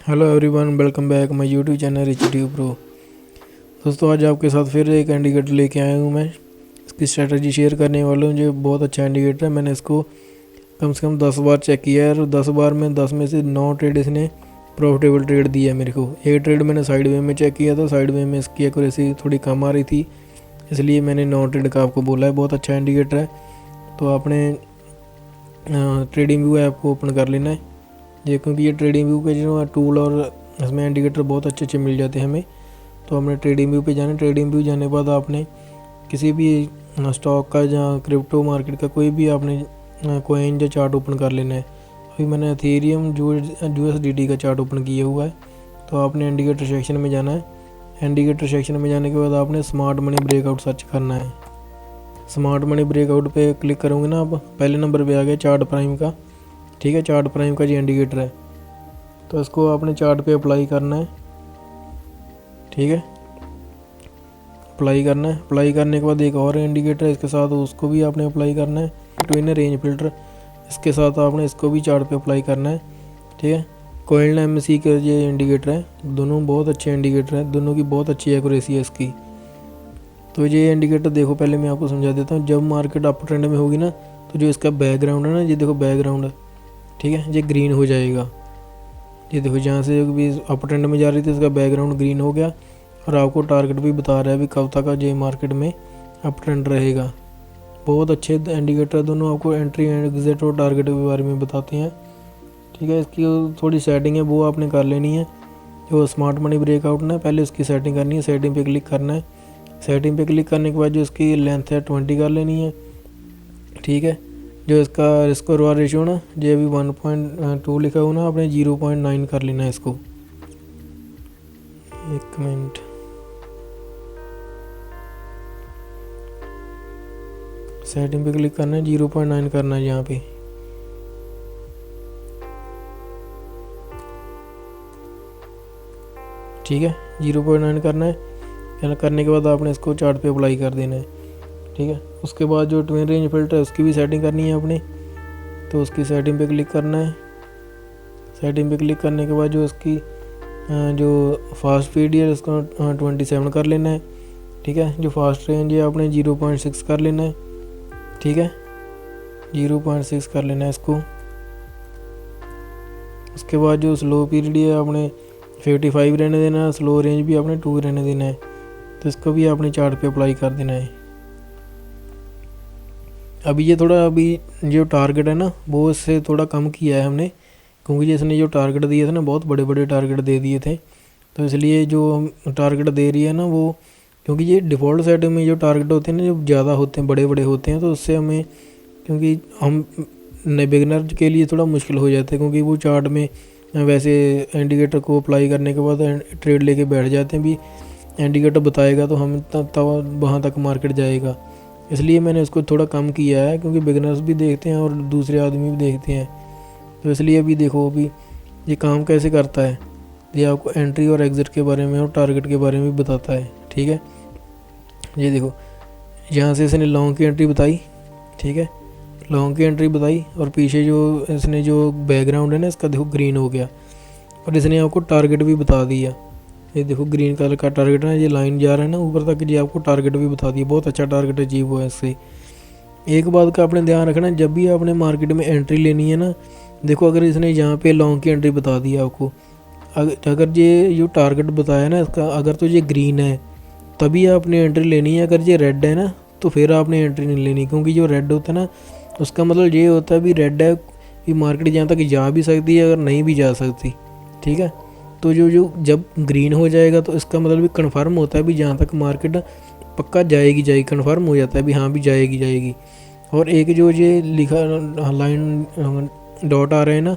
Hello everyone, welcome back my YouTube channel rich tube pro. दोस्तों, आज आपके साथ फिर एक इंडिकेटर लेके आया हूँ। मैं इसकी स्ट्रेटजी शेयर करने वाला हूँ। जो बहुत अच्छा इंडिकेटर है। मैंने इसको कम से कम 10 बार चेक किया है और 10 बार में 10 में से 9 ट्रेड इसने प्रॉफिटेबल ट्रेड दिया है मेरे को। एक ट्रेड मैंने साइड वे में चेक किया था, साइड वे में इसकी एक्यूरेसी थोड़ी कम आ रही थी, इसलिए मैंने 9 ट्रेड का आपको बोला है। बहुत अच्छा इंडिकेटर है, तो आपने ट्रेडिंग व्यू ऐप को ओपन कर लेना है ये, क्योंकि ये ट्रेडिंग व्यू के जो टूल और इसमें इंडिकेटर बहुत अच्छे अच्छे मिल जाते हैं हमें। तो हमने ट्रेडिंग व्यू पे जाना है। ट्रेडिंग व्यू जाने के बाद आपने किसी भी स्टॉक का या क्रिप्टो मार्केट का कोई भी आपने कोइन या चार्ट ओपन कर लेना है। अभी मैंने एथेरियम USDT का चार्ट ओपन किया हुआ है। तो आपने इंडिकेटर सेक्शन में जाना है। इंडिकेटर सेक्शन में जाने के बाद आपने स्मार्ट मनी ब्रेकआउट सर्च करना है। स्मार्ट मनी ब्रेकआउट पे क्लिक करोगे ना, आप पहले नंबर पे आ गया चार्ट प्राइम का। ठीक है, चार्ट प्राइम का जो इंडिकेटर है, तो इसको आपने चार्ट पे अप्लाई करना है। ठीक है, अप्लाई करना है। अप्लाई करने के बाद एक और इंडिकेटर है इसके साथ, उसको भी आपने अप्लाई करना है। ट्विन रेंज फिल्टर, इसके साथ आपने इसको भी चार्ट पे अप्लाई करना है। ठीक है, कोइल MACD का ये इंडिकेटर है। दोनों बहुत अच्छे इंडिकेटर हैं, दोनों की बहुत अच्छी एक्यूरेसी है इसकी। तो ये इंडिकेटर देखो, पहले मैं आपको समझा देता हूँ। जब मार्केट अप ट्रेंड में होगी ना, तो जो इसका बैकग्राउंड है ना, ये देखो बैकग्राउंड, ठीक है, ये ग्रीन हो जाएगा। ये देखो, जहाँ से भी अप ट्रेंड में जा रही थी इसका बैकग्राउंड ग्रीन हो गया, और आपको टारगेट भी बता रहा है अभी कब तक ये मार्केट में अप ट्रेंड रहेगा। बहुत अच्छे इंडिकेटर दोनों, आपको एंट्री एंड एग्जिट और टारगेट के बारे में बताते हैं। ठीक है, इसकी थोड़ी सेटिंग है वो आपने कर लेनी है। जो स्मार्ट मनी ब्रेकआउट ना, पहले उसकी सेटिंग करनी है। सेटिंग पे क्लिक करना है। सेटिंग पे क्लिक करने के बाद जो इसकी लेंथ है 20 कर लेनी है। ठीक है, जो इसका रिस्क और रेशियो ना, जो अभी 1.2 लिखा हुआ ना, आपने 0.9 कर लेना है इसको। एक मिनट, सेटिंग पे क्लिक करना है, 0.9 करना है यहाँ पे। ठीक है, 0.9 करना है। करने के बाद आपने इसको चार्ट पे अप्लाई कर देना है। ठीक है, उसके बाद जो ट्विन रेंज फिल्टर है उसकी भी सेटिंग करनी है आपने। तो उसकी सेटिंग पे क्लिक करना है। सेटिंग पे क्लिक करने के बाद जो इसकी जो फास्ट फीड है उसको 27 कर लेना है। ठीक है, जो फास्ट रेंज है आपने 0.6 कर लेना है। ठीक है, 0.6 कर लेना है इसको। उसके बाद जो स्लो पीरियड है आपने 55 रहने देना है। स्लो रेंज भी आपने 2 रहने देना है। तो इसको भी आपने चार्ट पे अप्लाई कर देना है। अभी ये थोड़ा, अभी जो टारगेट है ना, वो इससे थोड़ा कम किया है हमने, क्योंकि इसने जो टारगेट दिए थे ना, बहुत बड़े बड़े टारगेट दे दिए थे। तो इसलिए जो हम टारगेट दे रही है ना वो, क्योंकि ये डिफ़ॉल्ट सेटिंग में जो टारगेट होते हैं ना, जो ज़्यादा होते हैं, बड़े बड़े होते हैं, तो उससे हमें, क्योंकि हम नए बिगनर के लिए थोड़ा मुश्किल हो जाता है, क्योंकि वो चार्ट में वैसे इंडिकेटर को अप्लाई करने के बाद ट्रेड लेके बैठ जाते हैं। भी इंडिकेटर बताएगा तो हम तब वहाँ तक मार्केट जाएगा। इसलिए मैंने उसको थोड़ा कम किया है, क्योंकि बिगनर्स भी देखते हैं और दूसरे आदमी भी देखते हैं। तो इसलिए अभी देखो, अभी ये काम कैसे करता है। ये आपको एंट्री और एग्ज़िट के बारे में और टारगेट के बारे में भी बताता है। ठीक है, ये देखो, यहाँ से इसने लॉन्ग की एंट्री बताई। ठीक है, लॉन्ग की एंट्री बताई, और पीछे जो इसने जो बैकग्राउंड है ना इसका, देखो ग्रीन हो गया, और इसने आपको टारगेट भी बता दिया। ये देखो ग्रीन कलर का टारगेट है, ये लाइन जा रहा है ना ऊपर तक, ये आपको टारगेट भी बता दिया। बहुत अच्छा टारगेट अचीव हुआ है इससे। एक बात का आपने ध्यान रखना, जब भी आपने मार्केट में एंट्री लेनी है ना, देखो अगर इसने यहाँ पे लॉन्ग की एंट्री बता दी आपको, अगर ये जो टारगेट बताया ना इसका, अगर तो ये ग्रीन है तभी आपने एंट्री लेनी है। अगर ये रेड है ना, तो फिर आपने एंट्री नहीं लेनी, क्योंकि जो रेड होता है ना, उसका मतलब ये होता है भी रेड है, कि मार्केट जहाँ तक जा भी सकती है, अगर नहीं भी जा सकती। ठीक है, तो जो जब ग्रीन हो जाएगा तो इसका मतलब भी कन्फर्म होता है भी जहाँ तक मार्केट पक्का जाएगी, कन्फर्म हो जाता है भी हाँ भी जाएगी। और एक जो ये लिखा लाइन डॉट आ रहे हैं ना,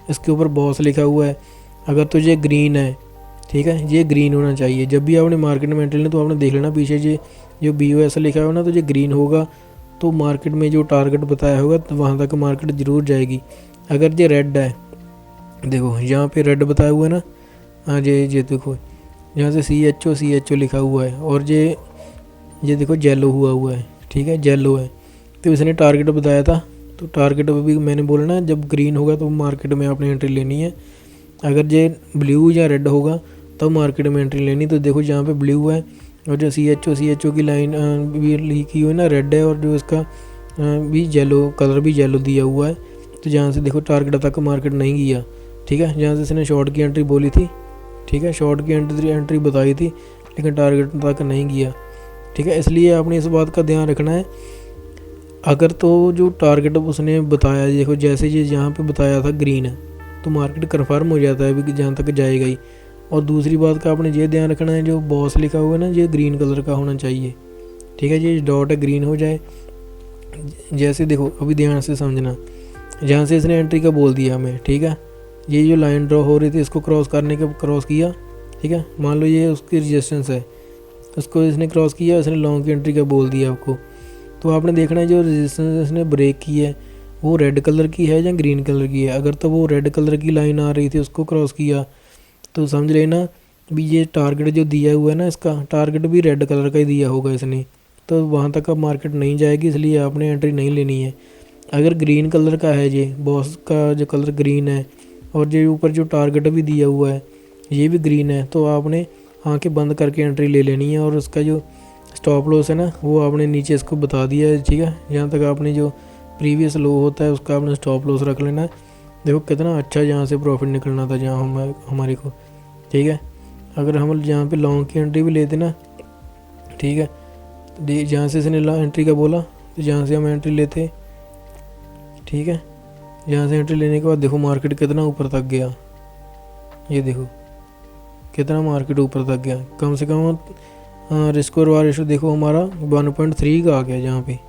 इसके ऊपर बॉस लिखा हुआ है। अगर तो ये ग्रीन है, ठीक है, ये ग्रीन होना चाहिए। जब भी आपने मार्केट में एंट्री लेना तो आपने देख लेना पीछे ये जो BOS लिखा हुआ ना, तो ये ग्रीन होगा तो मार्केट में जो टारगेट बताया होगा तो वहाँ तक मार्केट ज़रूर जाएगी। अगर ये रेड है, देखो यहाँ पे रेड बताया हुआ है ना, हाँ ये देखो यहाँ से CHO लिखा हुआ है, और ये देखो येलो हुआ है। ठीक है, येलो है, तो इसने टारगेट बताया था। तो टारगेट भी मैंने बोला ना, जब ग्रीन होगा तो मार्केट में आपने एंट्री लेनी है। अगर ये ब्लू या रेड होगा तब मार्केट में एंट्री लेनी। तो देखो जहाँ पे ब्लू है और जो सी एच ओ की लाइन भी लिखी हुई है ना रेड है, और जो इसका भी येलो कलर भी येलो दिया हुआ है। तो जहाँ से देखो टारगेट तक मार्केट नहीं गया, ठीक है, जहाँ से इसने शॉर्ट की एंट्री बोली थी, ठीक है, शॉर्ट की एंट्री बताई थी, लेकिन टारगेट तक नहीं गया, ठीक है। इसलिए आपने इस बात का ध्यान रखना है। अगर तो जो टारगेट उसने बताया, देखो जैसे ये जहाँ पे बताया था ग्रीन है, तो मार्केट कन्फर्म हो जाता है कि जहाँ तक जाएगा ही। और दूसरी बात का आपने ये ध्यान रखना है, जो बॉस लिखा हुआ है ना, ये ग्रीन कलर का होना चाहिए, ठीक है, ये डॉट है ग्रीन हो जाए। जैसे देखो अभी ध्यान से समझना, जहाँ से इसने एंट्री का बोल दिया हमें, ठीक है, ये जो लाइन ड्रॉ हो रही थी इसको क्रॉस करने के क्रॉस किया, ठीक है, मान लो ये उसकी रेजिस्टेंस है, उसको इसने क्रॉस किया, इसने लॉन्ग की एंट्री का बोल दिया आपको। तो आपने देखना है जो रेजिस्टेंस इसने ब्रेक की है वो रेड कलर की है या ग्रीन कलर की है। अगर तो वो रेड कलर की लाइन आ रही थी उसको क्रॉस किया तो समझ लेना भी ये टारगेट जो दिया हुआ है ना, इसका टारगेट भी रेड कलर का ही दिया होगा इसने, तो वहाँ तक अब मार्केट नहीं जाएगी, इसलिए आपने एंट्री नहीं लेनी है। अगर ग्रीन कलर का है, ये बॉस का जो कलर ग्रीन है और जो ऊपर जो टारगेट भी दिया हुआ है ये भी ग्रीन है, तो आपने आंखें बंद करके एंट्री ले लेनी है। और उसका जो स्टॉप लॉस है ना वो आपने नीचे इसको बता दिया है, ठीक है, जहाँ तक आपने जो प्रीवियस लो होता है उसका आपने स्टॉप लॉस रख लेना है। देखो कितना अच्छा जहाँ से प्रॉफिट निकलना था जहाँ हमारे को, ठीक है। अगर हम जहाँ पे लॉन्ग की एंट्री भी लेते ना, ठीक है, तो जहाँ से इसने एंट्री का बोला तो जहाँ से हम एंट्री लेते, ठीक है, जहाँ से एंट्री लेने के बाद देखो मार्केट कितना ऊपर तक गया, ये देखो कितना मार्केट ऊपर तक गया। कम से कम रिस्क और वार रेशो देखो हमारा 1.3 का आ गया, जहाँ पे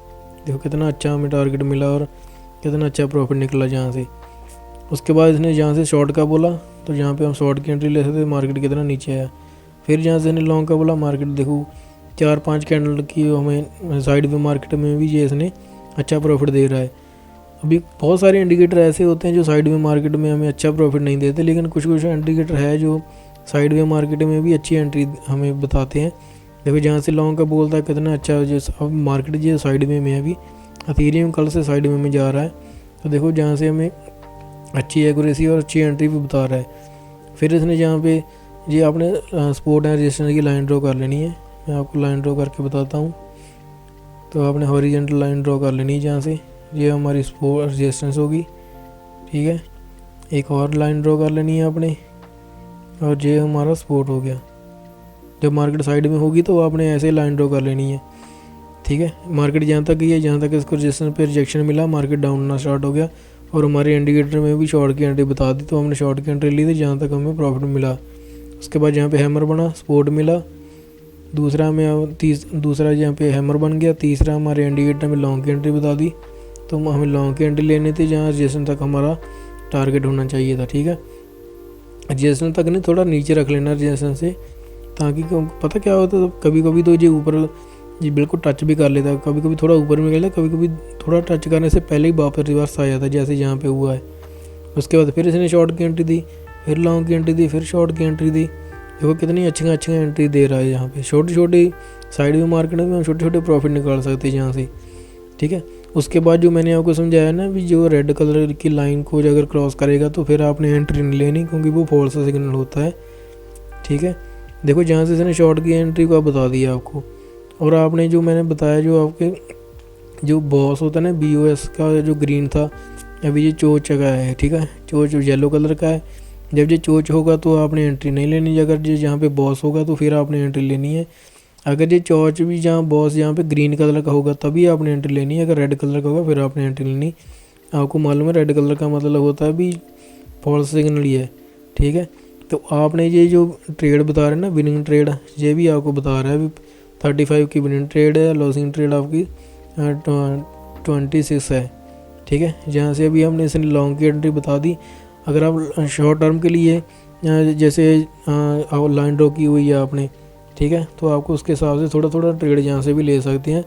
देखो कितना अच्छा हमें टारगेट मिला और कितना अच्छा प्रॉफिट निकला जहाँ से। उसके बाद इसने जहाँ से शॉर्ट का बोला तो जहाँ पे हम शॉर्ट की एंट्री ले सकते थे, मार्केट कितना नीचे आया। फिर जहाँ से इसने लॉन्ग का बोला, मार्केट देखो 4-5 कैंडल की हमें साइड में मार्केट में भी ये इसने अच्छा प्रॉफिट दे रहा है। अभी बहुत सारे इंडिकेटर ऐसे होते हैं जो साइड में मार्केट में हमें अच्छा प्रॉफिट नहीं देते, लेकिन कुछ कुछ इंडिकेटर है जो साइड में मार्केट में भी अच्छी एंट्री हमें बताते हैं। देखो जहाँ से लॉन्ग का बोलता है कितना अच्छा, जो अब मार्केट जो साइड में है अभी, अथीरियम कल से साइड में जा रहा है, तो देखो जहाँ से हमें अच्छी एक्यूरेसी और अच्छी एंट्री भी बता रहा है। फिर इसने जहाँ पे ये आपने सपोर्ट एंड रेजिस्टेंस की लाइन ड्रॉ कर लेनी है, मैं आपको लाइन ड्रॉ करके बताता हूँ। तो आपने हॉरिजॉन्टल लाइन ड्रॉ कर लेनी है, जहाँ से ये हमारी सपोर्ट रेजिस्टेंस होगी, ठीक है। एक और लाइन ड्रॉ कर लेनी है आपने, और ये हमारा सपोर्ट हो गया। जब मार्केट साइड में होगी तो आपने ऐसे लाइन ड्रॉ कर लेनी है, ठीक है। मार्केट जहाँ तक गई है, जहाँ तक इसको रेजिस्टेंस पे रिजेक्शन मिला, मार्केट डाउन होना स्टार्ट हो गया और हमारे इंडिकेटर में भी शॉर्ट की एंट्री बता दी, तो हमने शॉर्ट की एंट्री ली थी जहाँ तक हमें प्रॉफिट मिला। उसके बाद जहाँ पे हैमर बना, सपोर्ट मिला, दूसरा जहाँ पे हैमर बन गया, तीसरा हमारे इंडिकेटर में लॉन्ग की एंट्री बता दी, तो हमें लॉन्ग की एंट्री लेनी थी जहाँ रेजिस्टेंस तक हमारा टारगेट होना चाहिए था, ठीक है। रेजिस्टेंस तक नहीं, थोड़ा नीचे रख लेना रेजिस्टेंस से, ताकि पता क्या होता है, कभी कभी तो ये ऊपर ये बिल्कुल टच भी कर लेता है, कभी कभी थोड़ा ऊपर में निकलता है, कभी कभी थोड़ा टच करने से पहले ही वापस रिवर्स आ जाता है, जैसे यहाँ पे हुआ है। उसके बाद फिर इसने शॉर्ट की एंट्री दी, फिर लॉन्ग की एंट्री दी, फिर शॉर्ट की एंट्री दी। देखो कितनी अच्छी एंट्री दे रहा है यहाँ पे। छोटी छोटी साइड में मार्केट में हम छोटे छोटे प्रॉफिट निकाल सकते हैं यहाँ से, ठीक है। उसके बाद जो मैंने आपको समझाया ना भी, जो रेड कलर की लाइन को अगर क्रॉस करेगा तो फिर आपने एंट्री नहीं लेनी, क्योंकि वो फॉल्स सिग्नल होता है, ठीक है। देखो जहाँ से इसने शॉर्ट की एंट्री को बता दिया आपको, और आपने जो मैंने बताया जो आपके जो बॉस होता है ना BOS का जो ग्रीन था, अभी ये चोच का है, ठीक है, चोच येलो कलर का है। जब ये चोच होगा तो आपने एंट्री नहीं लेनी, अगर ये जहाँ पे बॉस होगा तो फिर आपने एंट्री लेनी है। अगर ये चोच भी जहाँ बॉस जहाँ पे ग्रीन कलर का होगा तभी आपने एंट्री लेनी है, अगर रेड कलर का होगा फिर आपने एंट्री लेनी। आपको मालूम है रेड कलर का मतलब होता है भी फॉल्स सिग्नल ही है, ठीक है। तो आपने ये जो ट्रेड बता रहे हैं ना, विनिंग ट्रेड, ये भी आपको बता रहा है अभी 35 की विनिंग ट्रेड है, लॉसिंग ट्रेड आपकी 26 है, ठीक है। जहाँ से अभी हमने इसने लॉन्ग की एंट्री बता दी। अगर आप शॉर्ट टर्म के लिए जैसे लाइन ड्रॉ की हुई है आपने, ठीक है, तो आपको उसके हिसाब से थोड़ा थोड़ा ट्रेड यहाँ से भी ले सकते हैं।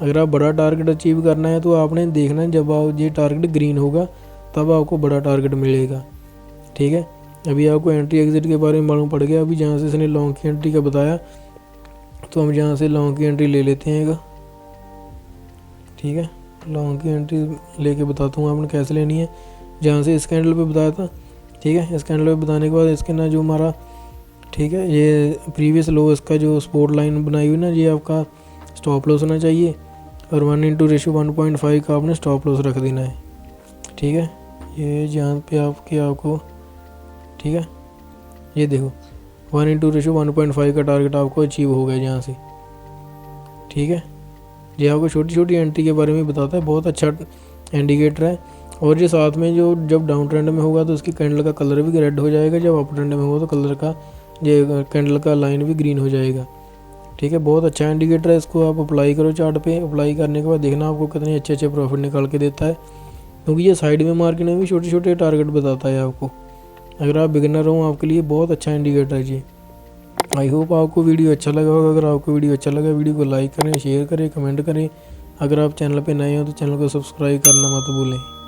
अगर आप बड़ा टारगेट अचीव करना है तो आपने देखना है जब आप ये टारगेट ग्रीन होगा तब आपको बड़ा टारगेट मिलेगा, ठीक है। अभी आपको एंट्री एग्जिट के बारे में मालूम पड़ गया। अभी जहाँ से इसने लॉन्ग की एंट्री का बताया तो हम जहाँ से लॉन्ग की एंट्री ले लेते हैं, ठीक है। लॉन्ग की एंट्री लेके बताता हूँ आपने कैसे लेनी है। जहाँ से इस कैंडल पे बताया था ठीक है। इस कैंडल पे बताने के बाद इसके ना जो हमारा, ठीक है, ये प्रीवियस लो इसका जो सपोर्ट लाइन बनाई हुई ना, ये आपका स्टॉप लॉस होना चाहिए और 1:1.5 का आपने स्टॉप लॉस रख देना है। ठीक है, ये जहाँ पे आपको ठीक है, ये देखो 1:1.5 का टारगेट आपको अचीव हो गया यहाँ से। ठीक है, ये आपको छोटी छोटी एंट्री के बारे में बताता है, बहुत अच्छा इंडिकेटर है। और ये साथ में जो जब डाउन ट्रेंड में होगा तो उसकी कैंडल का कलर भी रेड हो जाएगा, जब अप ट्रेंड में होगा तो कलर का ये कैंडल का लाइन भी ग्रीन हो जाएगा। ठीक है, बहुत अच्छा इंडिकेटर है, इसको आप अप्लाई करो चार्ट पे। अप्लाई करने के बाद देखना आपको कितने अच्छे अच्छे प्रॉफिट निकाल के देता है, क्योंकि ये साइड में मार्केट में भी छोटे छोटे टारगेट बताता है आपको। अगर आप बिगिनर हो आपके लिए बहुत अच्छा इंडिकेटर है जी। आई होप आपको वीडियो अच्छा लगा होगा। अगर आपको वीडियो अच्छा लगा वीडियो को लाइक करें, शेयर करें, कमेंट करें। अगर आप चैनल पे नए हो तो चैनल को सब्सक्राइब करना मत भूलें।